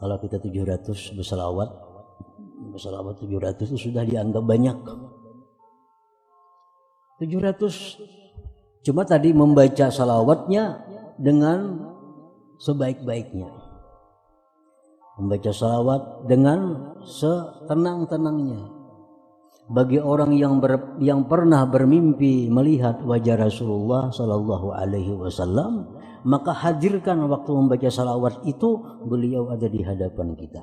Kalau kita 700 berselawat 700 itu sudah dianggap banyak. 700 cuma tadi membaca salawatnya dengan sebaik-baiknya. Membaca salawat dengan setenang-tenangnya. Bagi orang yang pernah bermimpi melihat wajah Rasulullah Sallallahu Alaihi Wasallam, maka hadirkan waktu membaca salawat itu beliau ada di hadapan kita.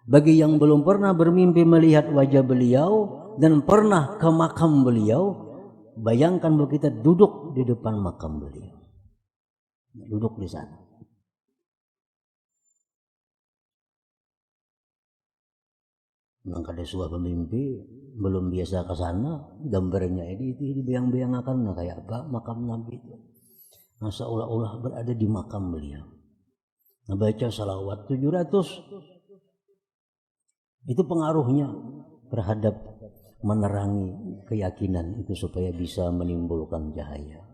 Bagi yang belum pernah bermimpi melihat wajah beliau dan pernah ke makam beliau, bayangkan bahwa kita duduk di depan makam beliau, duduk di sana. Maka ada sebuah pemimpi belum biasa ke sana, gambarnya ini dibayang-bayangkan kayak apa makam Nabi itu. Nah, seolah-olah berada di makam beliau. Nah, baca salawat 700 itu pengaruhnya terhadap menerangi keyakinan itu supaya bisa menimbulkan cahaya.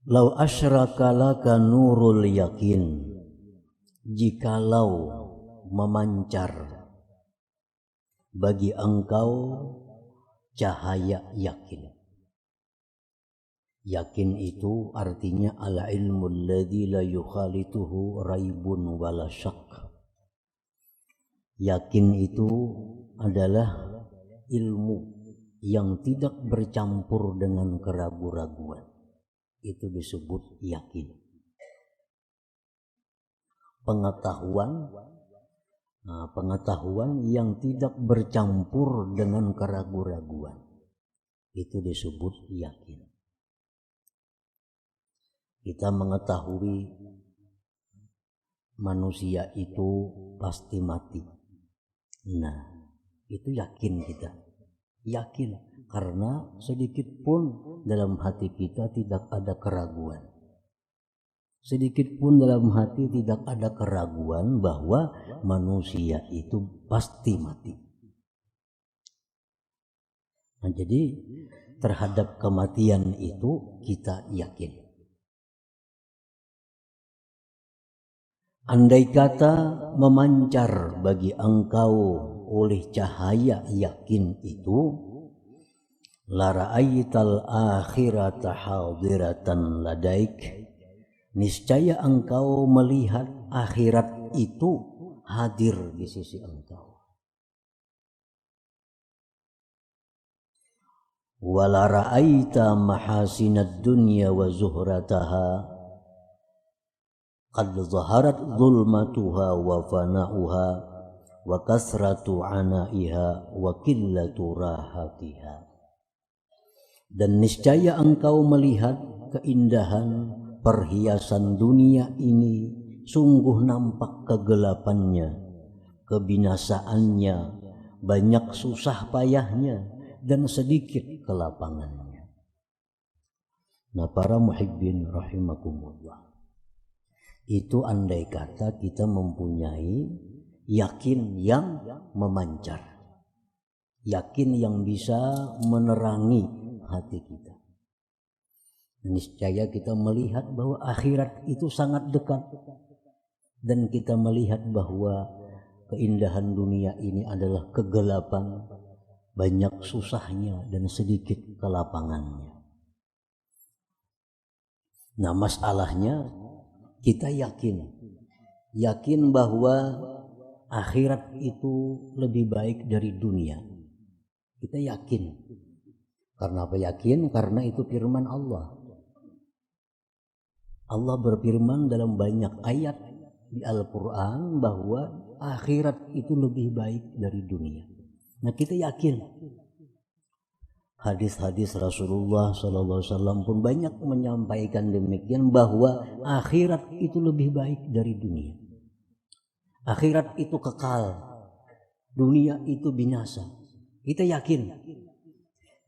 Lau asyraka laka nurul yakin, jikalau memancar bagi engkau cahaya yakin. Yakin itu artinya ala ilmu alladzi la yukhalituhu raibun wala syak. Yakin itu adalah ilmu yang tidak bercampur dengan keraguan-raguan. Itu disebut yakin. Pengetahuan yang tidak bercampur dengan keraguan-raguan. Itu disebut yakin. Kita mengetahui manusia itu pasti mati. Nah, itu yakin kita. Yakin karena sedikit pun dalam hati kita tidak ada keraguan. Sedikit pun dalam hati tidak ada keraguan bahwa manusia itu pasti mati. Nah, jadi terhadap kematian itu kita yakin. Andai kata memancar bagi engkau oleh cahaya yakin itu, la ra'aital akhirata hadiratan ladaik, niscaya engkau melihat akhirat itu hadir di sisi engkau. Wala ra'aita mahasinad dunya wa zuhrataha qad zaharat zulmatuha wa fana'uha wa kasratu anaiha wa qillatu rahatiha. Dan niscaya engkau melihat keindahan perhiasan dunia ini, sungguh nampak kegelapannya, kebinasaannya, banyak susah payahnya dan sedikit kelapangannya. Nah, para muhibbin rahimakumullah, itu andai kata kita mempunyai yakin yang memancar, yakin yang bisa menerangi hati kita. Niscaya kita melihat bahwa akhirat itu sangat dekat, dan kita melihat bahwa keindahan dunia ini adalah kegelapan, banyak susahnya dan sedikit kelapangannya. Nah, masalahnya kita yakin bahwa akhirat itu lebih baik dari dunia. Kita yakin. Karena apa yakin? Karena itu firman Allah. Allah berfirman dalam banyak ayat di Al-Quran bahwa akhirat itu lebih baik dari dunia. Nah, kita yakin. Hadis-hadis Rasulullah SAW pun banyak menyampaikan demikian, bahwa akhirat itu lebih baik dari dunia. Akhirat itu kekal, dunia itu binasa. Kita yakin.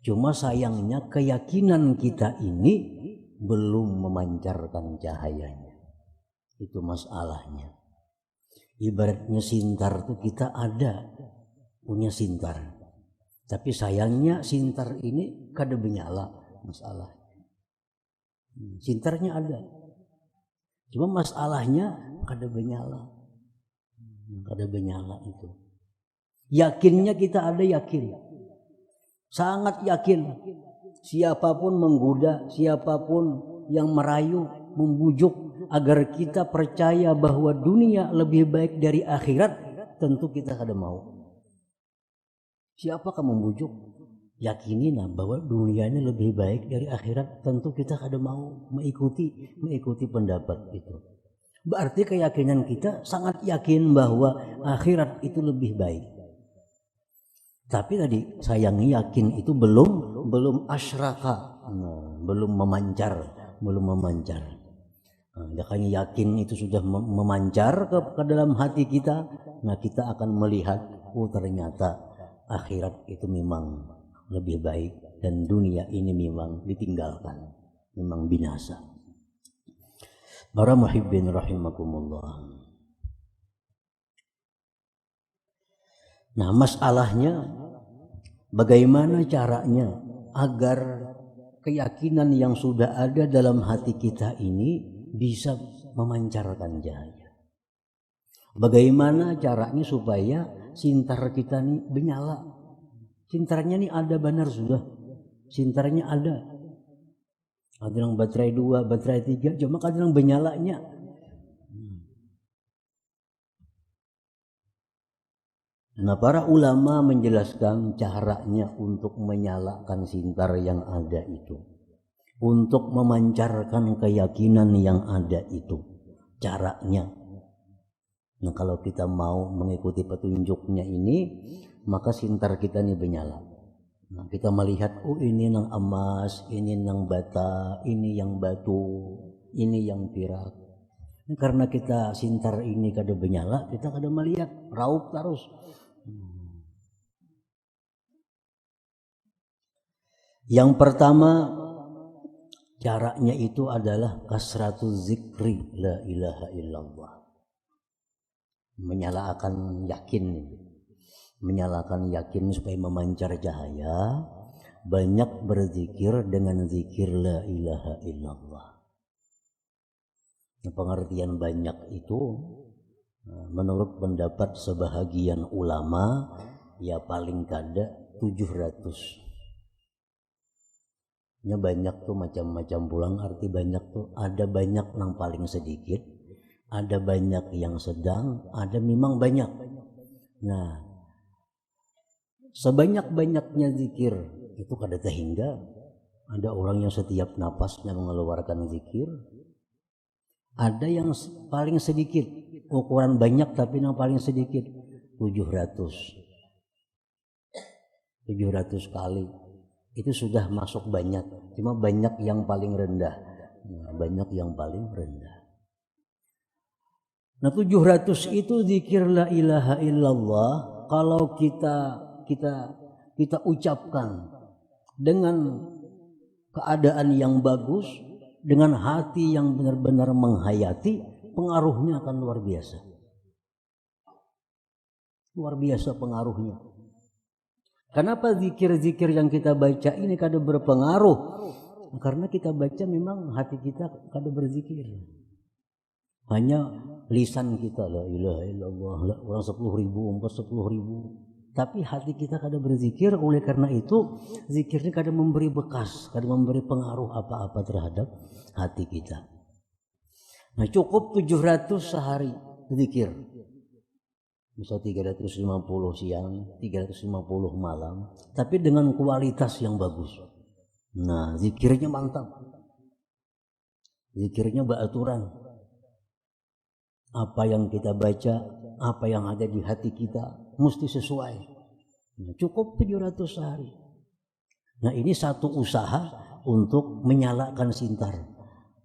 Cuma sayangnya keyakinan kita ini belum memancarkan cahayanya. Itu masalahnya. Ibaratnya sintar itu kita ada punya sintar. Tapi sayangnya sintar ini kada benyala masalah. Sintarnya ada. Cuma masalahnya kada benyala. Kada benyala itu. Yakinnya kita ada yakin. Sangat yakin. Siapapun menggoda, siapapun yang merayu, membujuk agar kita percaya bahwa dunia lebih baik dari akhirat, tentu kita kada mau. Siapakah membujuk? Yakinilah bahwa dunia ini lebih baik dari akhirat, tentu kita kada mau mengikuti pendapat itu. Berarti keyakinan kita sangat yakin bahwa akhirat itu lebih baik. Tapi tadi sayangnya yakin itu belum asyraka, belum memancar. Makanya yakin itu sudah memancar ke dalam hati kita. Nah, kita akan melihat, ternyata akhirat itu memang lebih baik dan dunia ini memang ditinggalkan, memang binasa. Para muhibbin rahimakumullah. Nah, masalahnya bagaimana caranya agar keyakinan yang sudah ada dalam hati kita ini bisa memancarkan cahaya. Bagaimana caranya supaya sintar kita ini menyala? Sintarnya ini ada benar sudah. Sintarnya ada. Ada yang baterai 2, baterai 3, cuma ada yang menyalanya. Nah, para ulama menjelaskan caranya untuk menyalakan sintar yang ada itu. Untuk memancarkan keyakinan yang ada itu. Caranya. Nah, kalau kita mau mengikuti petunjuknya ini, maka sintar kita ini menyala. Nah, kita melihat, ini yang emas, ini yang bata, ini yang batu, ini yang perak. Karena kita sintar ini kada menyala, kita kada melihat, raup terus. Yang pertama caranya itu adalah kasratuz zikri la ilaha illallah. Menyalakan yakin supaya memancar cahaya, banyak berzikir dengan zikir la ilaha illallah. Pengertian banyak itu menurut pendapat sebahagian ulama ya paling kada 700. Banyak tuh macam-macam pulang, arti banyak tuh ada banyak yang paling sedikit, ada banyak yang sedang, ada memang banyak. Nah, sebanyak-banyaknya zikir itu kada terhingga. Ada orang yang setiap napasnya mengeluarkan zikir, ada yang paling sedikit, ukuran banyak tapi yang paling sedikit 700 kali. Itu sudah masuk banyak, cuma banyak yang paling rendah. Nah, 700 itu zikir la ilaha illallah. Kalau kita ucapkan dengan keadaan yang bagus, dengan hati yang benar-benar menghayati, pengaruhnya akan luar biasa. Luar biasa pengaruhnya. Kenapa zikir-zikir yang kita baca ini kada berpengaruh? Karena kita baca memang hati kita kada berzikir. Hanya lisan kita la ilaha illallah, orang 10.000, 10.000. Tapi hati kita kada berzikir, oleh karena itu zikirnya kada memberi bekas, kada memberi pengaruh apa-apa terhadap hati kita. Nah, cukup 700 sehari zikir. Bisa 350 siang, 350 malam, tapi dengan kualitas yang bagus. Nah, zikirnya mantap. Zikirnya beraturan. Apa yang kita baca, apa yang ada di hati kita mesti sesuai. Nah, cukup 700 sehari. Nah, ini satu usaha untuk menyalakan sintar.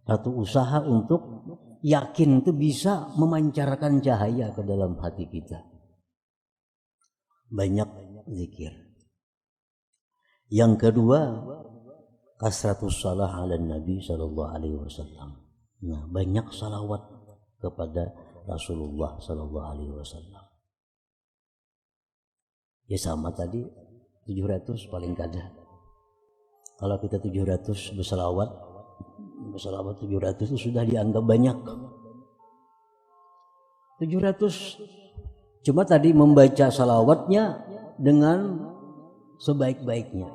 Satu usaha untuk yakin itu bisa memancarkan cahaya ke dalam hati kita. Banyak zikir. Yang kedua, kasratus salah ala Nabi sallallahu alaihi wasallam. Nah, banyak salawat kepada Rasulullah sallallahu alaihi wasallam. Ya sama tadi 700 paling kada. Kalau kita 700 berselawat 700 itu sudah dianggap banyak. 700 cuma tadi membaca salawatnya dengan sebaik-baiknya.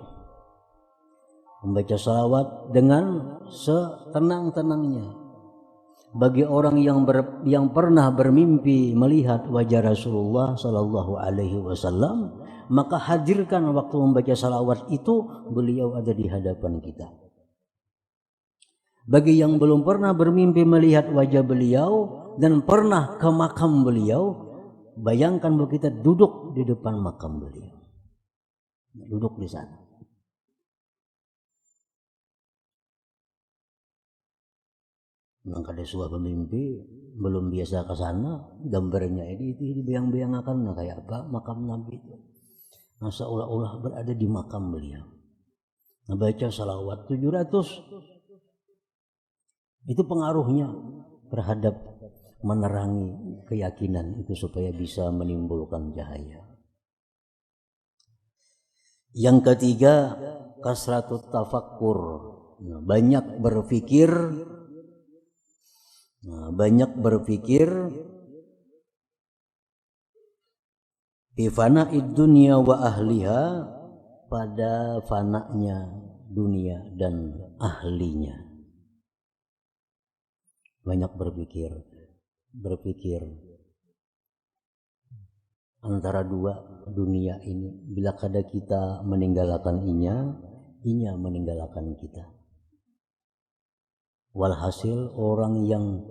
Membaca salawat dengan setenang-tenangnya. Bagi orang yang pernah bermimpi melihat wajah Rasulullah Sallallahu Alaihi Wasallam, maka hadirkan waktu membaca salawat itu beliau ada di hadapan kita. Bagi yang belum pernah bermimpi melihat wajah beliau dan pernah ke makam beliau, bayangkan bahwa kita duduk di depan makam beliau, duduk di sana. Maka ada sebuah pemimpi belum biasa ke sana, gambarnya ini dibayang-bayang akan kayak apa makam Nabi itu. Nah, seolah-olah berada di makam beliau. Nah, baca salawat 700 itu pengaruhnya terhadap menerangi keyakinan itu supaya bisa menimbulkan cahaya. Yang ketiga, kasratut tafakkur. Nah, banyak berpikir fi fana'id dunya wa ahliha, pada fananya dunia dan ahlinya. Banyak berpikir antara dua dunia ini. Bila kada kita meninggalkan inya meninggalkan kita. Walhasil orang yang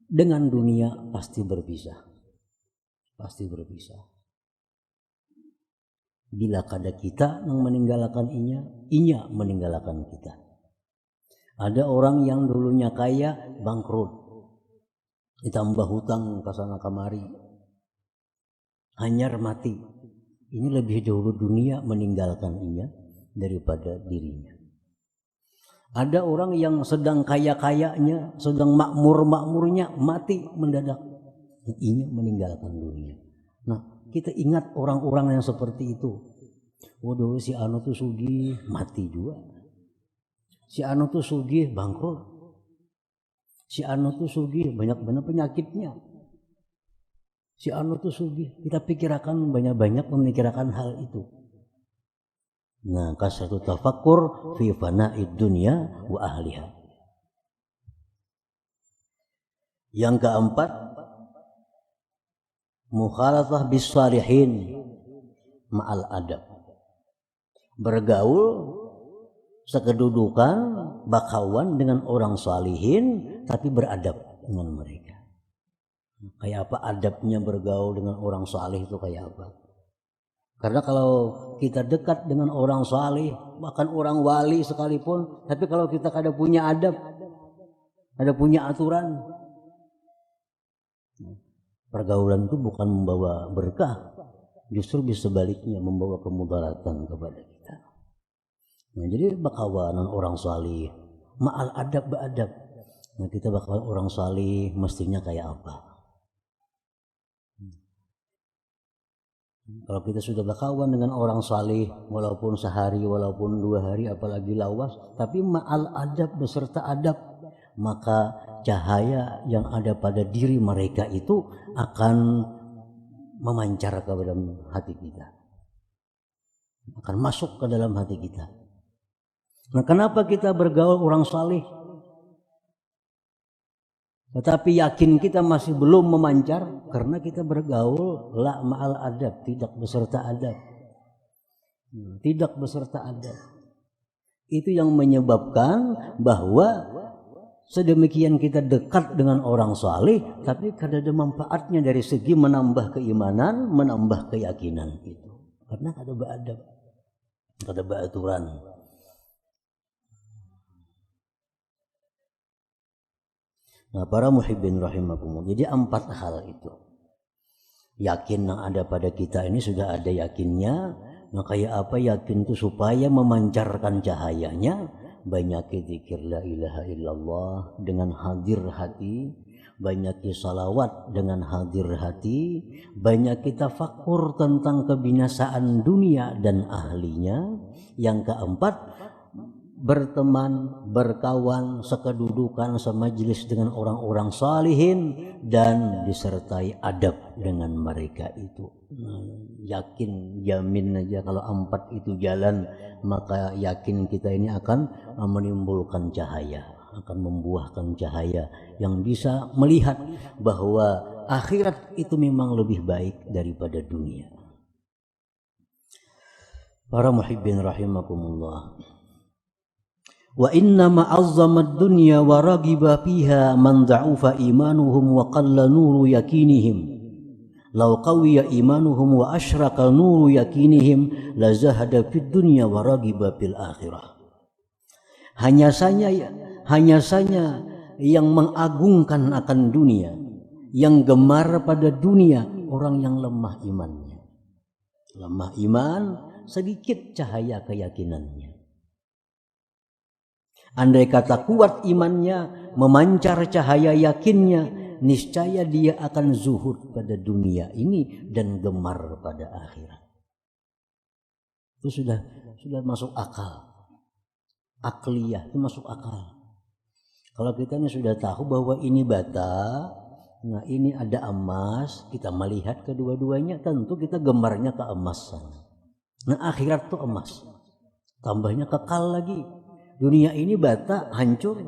dengan dunia pasti berpisah. Bila kada kita yang meninggalkan inya meninggalkan kita. Ada orang yang dulunya kaya bangkrut, ditambah hutang kesana kemari, hanyar mati. Ini lebih dahulu dunia meninggalkan inya daripada dirinya. Ada orang yang sedang kaya-kayanya, sedang makmur-makmurnya, mati mendadak. Inya meninggalkan dunia. Nah, kita ingat orang-orang yang seperti itu. Waduh, si anu tuh sugih, mati juga. Si anu tuh sugih, bangkrut. Si anu tuh sugih, banyak-banyak penyakitnya. Si anu tuh sugih, kita pikirkan banyak-banyak memikirkan hal itu. Nah, kasratu tafakkur fi fana'id dunya wa ahliha. Yang keempat, mukhalatah bis salihin ma'al adab. Bergaul sekedudukan bakawan dengan orang salihin tapi beradab dengan mereka. Kayak apa adabnya bergaul dengan orang salih itu kayak apa? Karena kalau kita dekat dengan orang salih, bahkan orang wali sekalipun, tapi kalau kita kada punya adab, ada punya aturan, pergaulan itu bukan membawa berkah, justru bisa sebaliknya membawa kemudaratan kepada kita. Nah, jadi bakawanan orang salih, ma'al adab beradab. Nah, kita bakalan orang salih mestinya kayak apa? Kalau kita sudah berkawan dengan orang salih, walaupun sehari, walaupun 2 hari, apalagi lawas, tapi ma'al adab beserta adab, maka cahaya yang ada pada diri mereka itu akan memancar ke dalam hati kita, akan masuk ke dalam hati kita. Nah, kenapa kita bergaul orang salih tetapi yakin kita masih belum memancar? Karena kita bergaul la ma'al adab, tidak beserta adab. Tidak beserta adab. Itu yang menyebabkan bahwa sedemikian kita dekat dengan orang saleh, tapi kada ada manfaatnya dari segi menambah keimanan, menambah keyakinan itu. Karena kada beradab, kada beraturan. Nah, para muhibbin rahimakumullah. Jadi 4 hal itu. Yakin yang ada pada kita ini sudah ada yakinnya. Nah, kayak apa yakin itu supaya memancarkan cahayanya? Banyak zikir la ilaha illallah dengan hadir hati, banyaki salawat dengan hadir hati, banyaki tafakur tentang kebinasaan dunia dan ahlinya. Yang keempat, berteman, berkawan, sekedudukan, semajelis dengan orang-orang salihin dan disertai adab dengan mereka itu. Yakin, jamin aja kalau empat itu jalan, maka yakin kita ini akan menimbulkan cahaya, akan membuahkan cahaya yang bisa melihat bahwa akhirat itu memang lebih baik daripada dunia. Para muhibbin rahimakumullah. Wa inna ma'azzamad dunya wa ragiba fiha man da'ufa imanuhum wa qalla nuru yakinihim. Law qawiya imanuhum wa ashraka nuru yakinihim la zahada fid dunya wa ragiba fil akhirah. Hanya saja yang mengagungkan akan dunia, yang gemar pada dunia, orang yang lemah imannya. Lemah iman, sedikit cahaya keyakinannya. Andai kata kuat imannya, memancar cahaya yakinnya, niscaya dia akan zuhud pada dunia ini dan gemar pada akhirat. Itu sudah masuk akal. Akliyah itu masuk akal. Kalau kita ini sudah tahu bahwa ini bata, nah ini ada emas, kita melihat kedua-duanya, tentu kita gemarnya ke emasan. Nah akhirat itu emas, tambahnya kekal lagi. Dunia ini bata, hancur.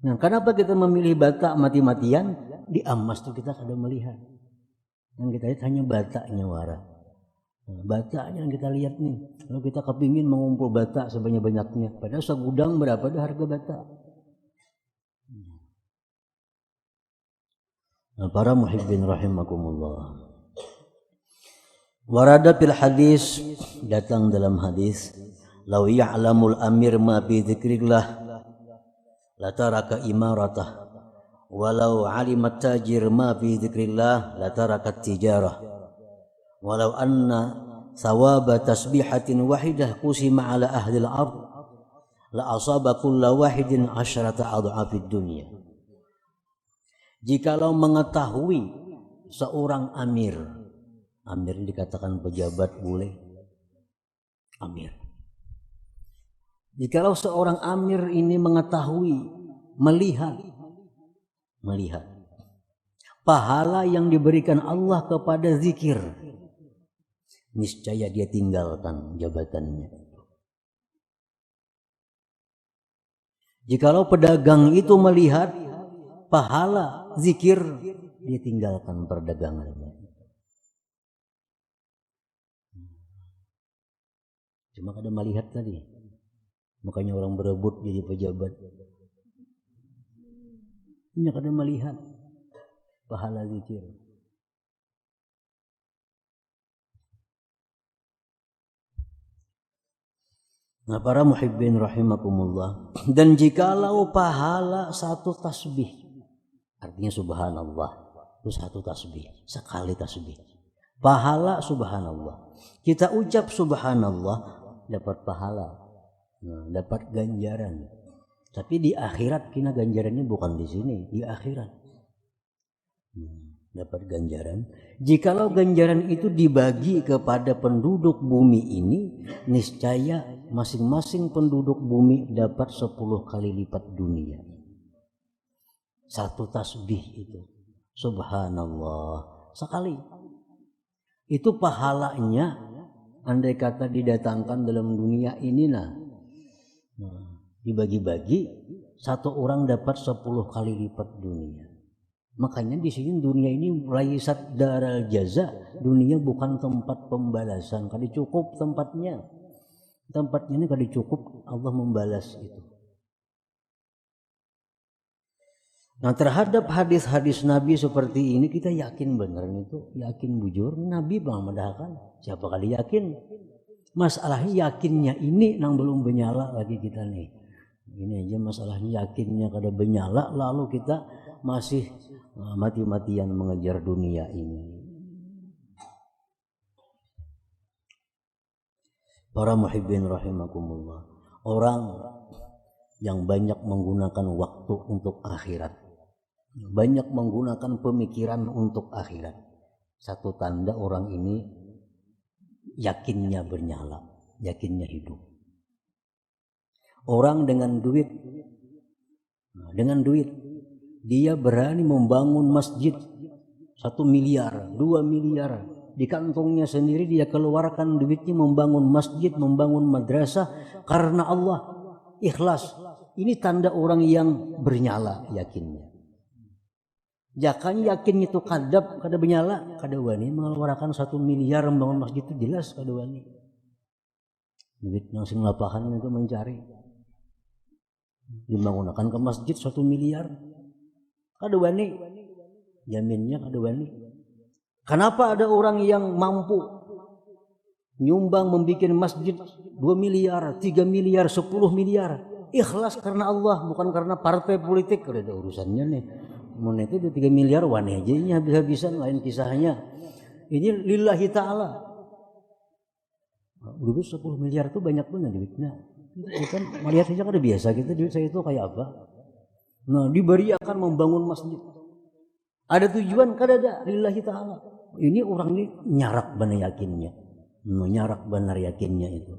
Nah, kenapa kita memilih bata mati-matian? Di emas tuh kita kadang melihat. Yang kita lihat hanya batanya wara. Nah, batanya yang kita lihat nih. Kalau kita kepingin mengumpul bata sebanyak-banyaknya, padahal segudang berapa dah harga bata? Nah, para muhibbin rahimakumullah. Warada fil hadis, datang dalam hadis, "Lau ya'lamul amir ma bi dzikrillah la taraka imaratah, walau 'alimat tajir ma bi dzikrillah la taraka tijarah, walau anna thawaba tasbihatin wahidah qusima 'ala ahli al-ard la asaba kulla wahidin 'asyrata adhafid dunya." Jikalau mengetahui seorang amir dikatakan pejabat boleh, amir. Jikalau seorang amir ini mengetahui, melihat pahala yang diberikan Allah kepada zikir, niscaya dia tinggalkan jabatannya. Jikalau pedagang itu melihat pahala zikir, dia tinggalkan perdagangannya. Cuma kadang melihat tadi, makanya orang berebut jadi pejabat. Ini kadang melihat pahala zikir. Nah, para muhibbin rahimakumullah, dan jikalau pahala satu tasbih, artinya subhanallah, itu satu tasbih, sekali tasbih, pahala subhanallah. Kita ucap subhanallah, dapat pahala, nah, dapat ganjaran. Tapi di akhirat kina ganjarannya bukan di sini, di akhirat dapat ganjaran. Jikalau ganjaran itu dibagi kepada penduduk bumi ini, niscaya masing-masing penduduk bumi dapat 10 kali lipat dunia. Satu tasbih itu subhanallah sekali, itu pahalanya andai kata didatangkan dalam dunia ini, nah dibagi-bagi, satu orang dapat 10 kali lipat dunia. Makanya di sini dunia ini laisat daral jaza, dunia bukan tempat pembalasan. Kali cukup tempatnya ini kali cukup Allah membalas itu. Nah, terhadap hadis-hadis Nabi seperti ini kita yakin benar itu, yakin bujur Nabi bang medahkan. Siapa kali yakin? Masalahnya yakinnya ini nang belum benyala lagi kita nih. Ini aja masalahnya, yakinnya kada benyala, lalu kita masih mati-matian mengejar dunia ini. Para muhibbin rahimakumullah, orang yang banyak menggunakan waktu untuk akhirat, banyak menggunakan pemikiran untuk akhirat. Satu tanda orang ini yakinnya bernyala, yakinnya hidup. Orang dengan duit dia berani membangun masjid 1 miliar, 2 miliar. Di kantongnya sendiri dia keluarkan duitnya membangun masjid, membangun madrasah karena Allah, ikhlas. Ini tanda orang yang bernyala yakinnya. Jangan yakin itu kada bernyala, kada wani mengeluarkan 1 miliar membangun masjid itu jelas kada wani. Duit yang sing lapahan itu mencari. Dibangunkan ke masjid 1 miliar. Kada wani. Jaminnya kada wani. Kenapa ada orang yang mampu nyumbang membuat masjid 2 miliar, 3 miliar, 10 miliar. Ikhlas karena Allah, bukan karena partai politik. Ada urusannya nih. Mun itu 3 miliar waneh aja ini habis-habisan, lain kisahnya. Ini lillahi ta'ala. Dulu 10 miliar itu banyak banget duitnya. Kan melihat saja kan biasa kita duit saya itu kayak apa. Nah, diberi akan membangun masjid. Ada tujuan kada ada lillahi ta'ala. Ini orang ini nyarak benar yakinnya. Nyarak benar yakinnya itu.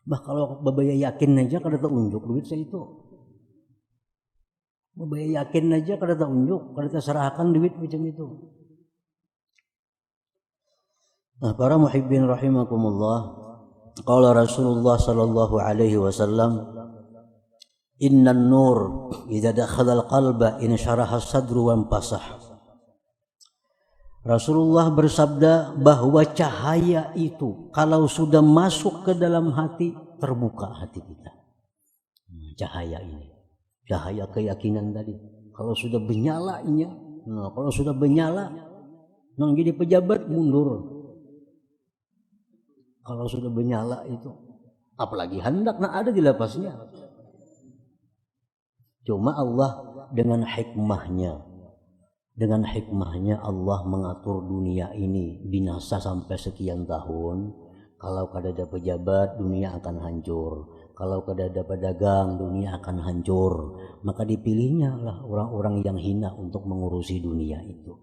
Bah kalau babaya yakin aja kada tunjuk duit saya itu. Babaya yakin aja kada tunjuk, kada serahkan duit macam itu. Nah, para muhibbin rahimakumullah, qala Rasulullah sallallahu alaihi wasallam, innan nur idza dakhala al-qalba in syaraha as-sadru wa pasah. Rasulullah bersabda bahwa cahaya itu kalau sudah masuk ke dalam hati, terbuka hati kita. Cahaya ini, cahaya keyakinan tadi. Kalau sudah benyalanya, kalau sudah benyala, nang jadi pejabat mundur. Kalau sudah benyala itu, apalagi hendak ada di lapasnya. Cuma Allah dengan hikmahnya Allah mengatur dunia ini binasa sampai sekian tahun. Kalau kada ada pejabat, dunia akan hancur. Kalau kada ada pedagang, dunia akan hancur. Maka dipilihnya lah orang-orang yang hina untuk mengurusi dunia itu.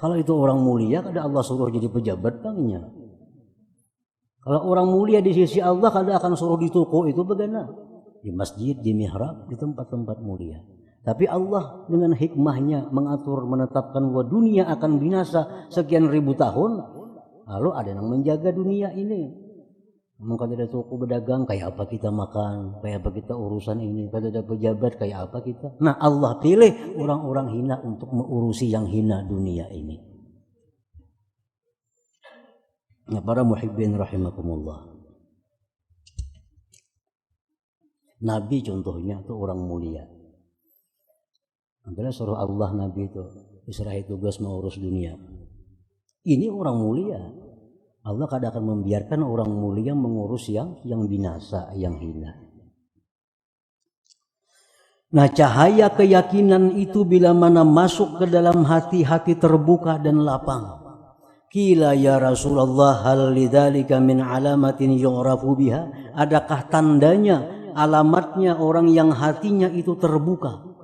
Kalau itu orang mulia, kada Allah suruh jadi pejabat bangnya. Kalau orang mulia di sisi Allah, kada akan suruh di toko itu bagaimana? Di masjid, di mihrab, di tempat-tempat mulia. Tapi Allah dengan hikmahnya mengatur, menetapkan bahwa dunia akan binasa sekian ribu tahun. Lalu ada yang menjaga dunia ini. Mungkin ada toko pedagang, kayak apa kita makan, kayak apa kita urusan ini. Kalau ada pejabat, kayak apa kita. Nah, Allah pilih orang-orang hina untuk mengurusi yang hina dunia ini. Ya, para muhibbin rahimakumullah. Nabi contohnya itu orang mulia. Antara suruh Allah Nabi itu Israel tugas mengurus dunia. Ini orang mulia. Allah kadang akan membiarkan orang mulia mengurus yang binasa, yang hina. Nah, cahaya keyakinan itu bila mana masuk ke dalam hati terbuka dan lapang. Qila ya Rasulullah hal lidzalika min alamatin yu'rafu biha? Adakah tandanya, alamatnya orang yang hatinya itu terbuka?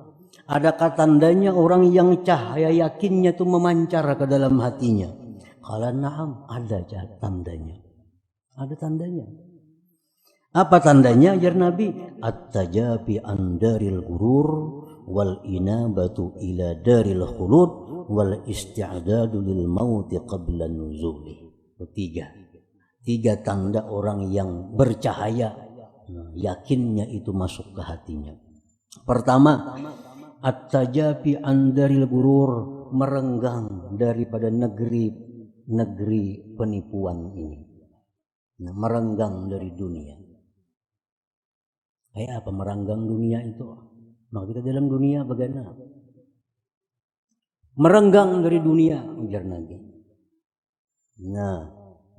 Adakah tandanya orang yang cahaya yakinnya itu memancar ke dalam hatinya? Qala na'am, ada tandanya. Ada tandanya. Apa tandanya? Jar Nabi, at-tajabi an daril gurur wal inabatu ila daril khulud wal isti'dadu lil mauti qabla nuzuli. Tiga tanda orang yang bercahaya, yakinnya itu masuk ke hatinya. Pertama, at-tajabi an daril gurur, merenggang daripada negeri penipuan ini. Nah, merenggang dari dunia. Kayak apa merenggang dunia itu? Maka kita dalam dunia bagaimana? Merenggang dari dunia, ujar Nabi. Nah,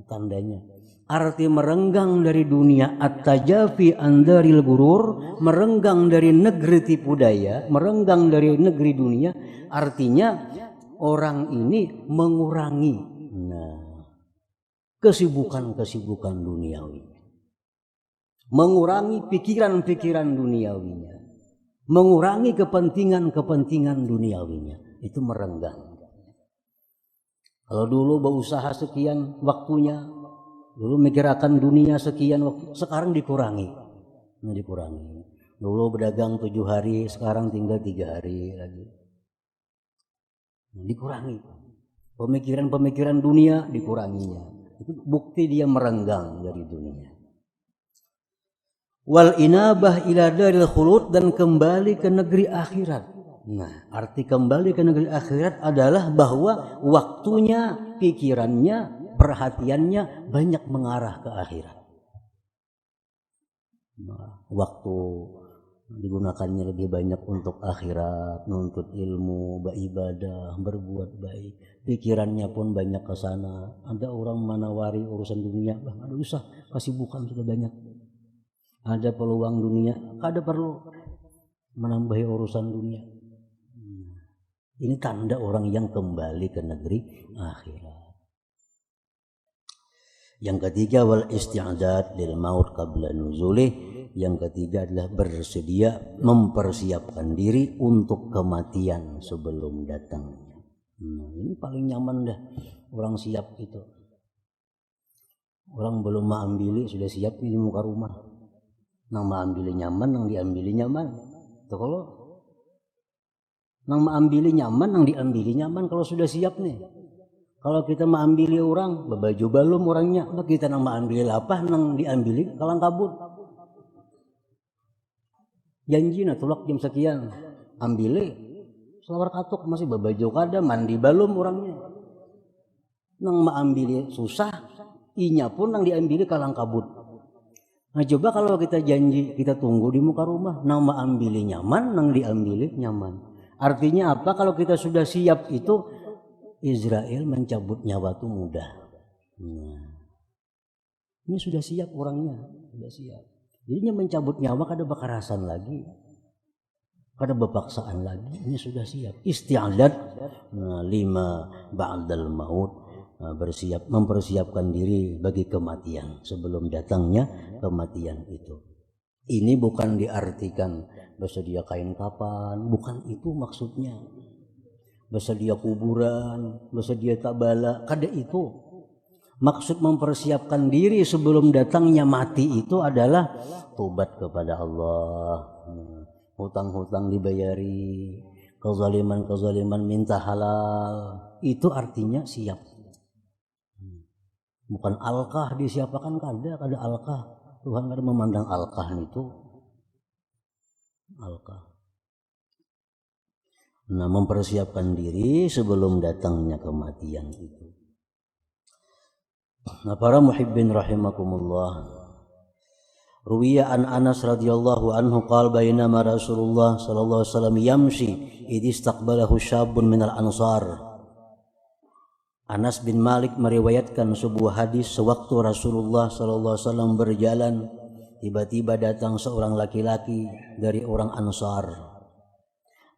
tandanya. Arti merenggang dari dunia, at-tajafi andaril gurur, merenggang dari negeri tipu daya, merenggang dari negeri dunia, artinya orang ini mengurangi kesibukan duniawi, mengurangi pikiran-pikiran duniawinya. mengurangi kepentingan duniawinya, itu merenggang. Kalau dulu berusaha sekian waktunya, dulu mikirakan dunia sekian waktu, sekarang dikurangi. Dulu berdagang 7 hari, sekarang tinggal 3 hari lagi. Dikurangi. Pemikiran dunia dikuranginya. Itu bukti dia merenggang dari dunia. Wal inabah ila daril khulud, dan kembali ke negeri akhirat. Nah, arti kembali ke negeri akhirat adalah bahwa waktunya, pikirannya, perhatiannya banyak mengarah ke akhirat. Nah, waktu digunakannya lebih banyak untuk akhirat, menuntut ilmu, beribadah, berbuat baik. Pikirannya pun banyak ke sana. Ada orang menawari urusan dunia, ada usah, kesibukan sudah banyak. Ada peluang dunia, ada perlu menambahi urusan dunia. Ini tanda orang yang kembali ke negeri akhirat. Yang ketiga, wal isti'dad lil maut qabla nuzulih. Yang ketiga adalah bersedia, mempersiapkan diri untuk kematian sebelum datangnya. Ini paling nyaman dah orang siap itu. Orang belum mengambil sudah siap di muka rumah. Nang mengambil nyaman, nang diambil nyaman. Tuh, kalau nang mengambil nyaman, nang diambil nyaman kalau sudah siap nih. Kalau kita mengambil orang, baju balum orangnya, kita nang mengambil apa, nang diambil kalang kabut. Janji na tulak jam sekian, ambil selawar katuk masih baju kada, mandi balum orangnya. Nang mengambil susah, inya pun nang diambil kalang kabut. Nah, coba kalau kita janji, kita tunggu di muka rumah, nang mengambil nyaman, nang diambil nyaman. Artinya apa? Kalau kita sudah siap itu, Israel mencabut nyawa itu mudah. Ini sudah siap orangnya, sudah siap. Jadinya mencabut nyawa kada bekerasan lagi, kada bepaksaan lagi. Ini sudah siap. Isti'dad lima ba'dal maut. Bersiap, mempersiapkan diri bagi kematian sebelum datangnya kematian itu. Ini bukan diartikan bersedia kain kapan, bukan itu maksudnya. Bersedia kuburan, bersedia tabala, kada itu. Maksud mempersiapkan diri sebelum datangnya mati itu adalah tobat kepada Allah, hutang-hutang dibayari, kezaliman minta halal. Itu artinya siap. Bukan alkah disiapakan, kada alkah. Tuhan kada memandang alkah itu. Alkah. Nah, mempersiapkan diri sebelum datangnya kematian itu. Nah, para muhibbin rahimakumullah. Ruwiya an Anas radhiyallahu anhu qala bainama Rasulullah sallallahu alaihi wasallam yamshi idh istaqbalahu syabun minal ansar. Anas bin Malik meriwayatkan sebuah hadis, sewaktu Rasulullah sallallahu alaihi wasallam berjalan, tiba-tiba datang seorang laki-laki dari orang Ansar.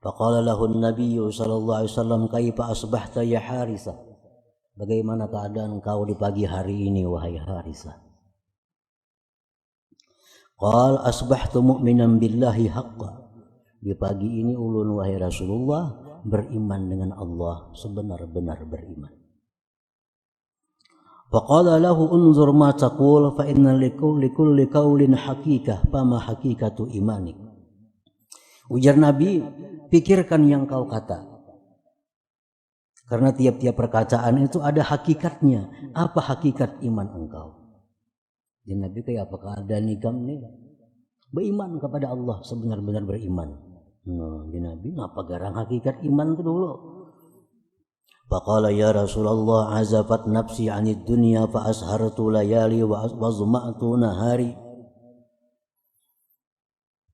Faqala lahu an-nabiy sallallahu alaihi wasallam, kaifa asbahta ya Harithah? Bagaimana keadaan kau di pagi hari ini wahai Harithah? Qal asbahtu mu'minan billahi haqqan. Di pagi ini ulun wahai Rasulullah beriman dengan Allah, sebenar-benar beriman. Faqala lahu unzur ma taqul fa inna likulli qaulin haqiqah fama haqiqatu imanik. Ujar Nabi, pikirkan yang kau kata. Karena tiap-tiap perkataan itu ada hakikatnya. Apa hakikat iman engkau? Jadi Nabi kayak apakah ada nigam nih? Beriman kepada Allah, sebenar-benar beriman. Jadi Nabi ngapa garang hakikat iman itu dulu? Faqala ya Rasulullah azafat nafsi 'anid dunya fa ashartu layali wa azma'tu nahari.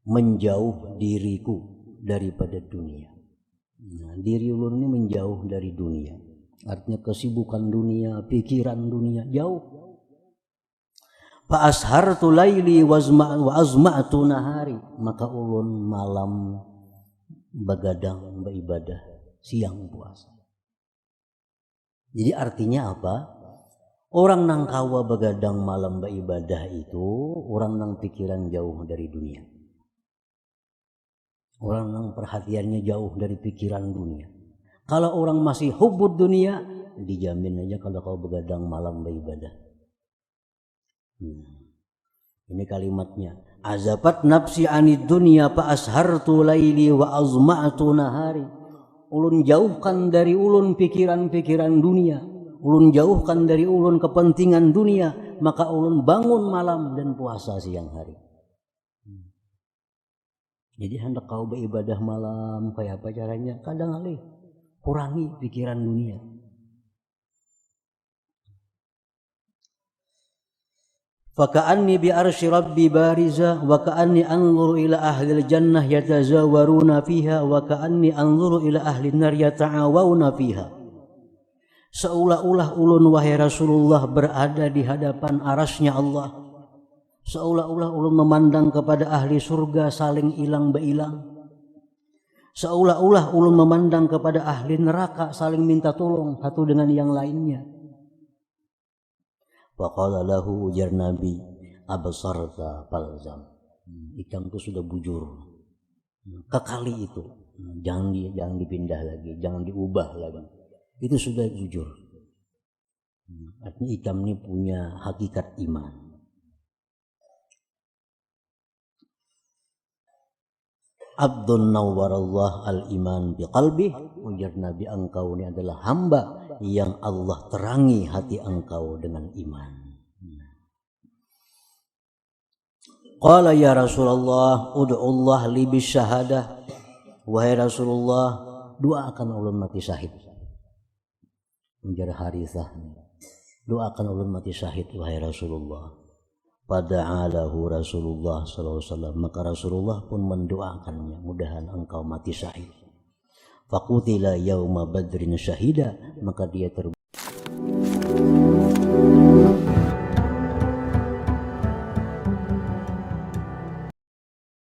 Menjauh diriku daripada dunia. Nah, diri ulun ini menjauh dari dunia. Artinya kesibukan dunia, pikiran dunia, jauh. Fa ashartu laili wa azma'tu nahari. Maka ulun malam begadang beribadah, siang puasa. Jadi artinya apa? Orang nang kawa begadang malam beribadah itu orang nang pikiran jauh dari dunia. Orang yang perhatiannya jauh dari pikiran dunia. Kalau orang masih hubud dunia, dijamin aja kalau kau begadang malam beribadah. Ini kalimatnya. Azabat nafsi anid dunya fa ashartu laili wa azma'tu nahari. Ulun jauhkan dari ulun pikiran-pikiran dunia. Ulun jauhkan dari ulun kepentingan dunia, maka ulun bangun malam dan puasa siang hari. Jadi hendak kau beribadah malam, kayak apa caranya? Kadang kali kurangi pikiran dunia. Faka'anni bi arsy rabbi bariza wa ka'anni anzuru ila ahli jannah yatazawaruna fiha wa ka'anni anzuru ila ahli nar yata'awuna fiha. Seolah-olah ulun wahai Rasulullah berada di hadapan arasnya Allah. Seolah-olah ulun memandang kepada ahli surga saling ilang beilang. Seolah-olah ulun memandang kepada ahli neraka saling minta tolong satu dengan yang lainnya. Faqala lahu ujar Nabi, absarta falzam. Ikam itu sudah bujur. Kekali itu. Jangan dipindah lagi, jangan diubah lagi. Itu sudah bujur. Artinya ikam ini punya hakikat iman. Abdun nawwarallah al-iman biqalbih, ujar Nabi, engkau ini adalah hamba yang Allah terangi hati engkau dengan iman. Qala ya Rasulullah ud'ullah li bisyahadah. Wahai Rasulullah, doakan ulun mati syahid. Ujar Harithah, doakan ulun mati syahid wahai Rasulullah. Pada'alahu Rasulullah sallallahu alaihi wasallam, maka Rasulullah pun mendoakannya, mudahan engkau mati syahid. Faqutila yauma badrin syahida, maka dia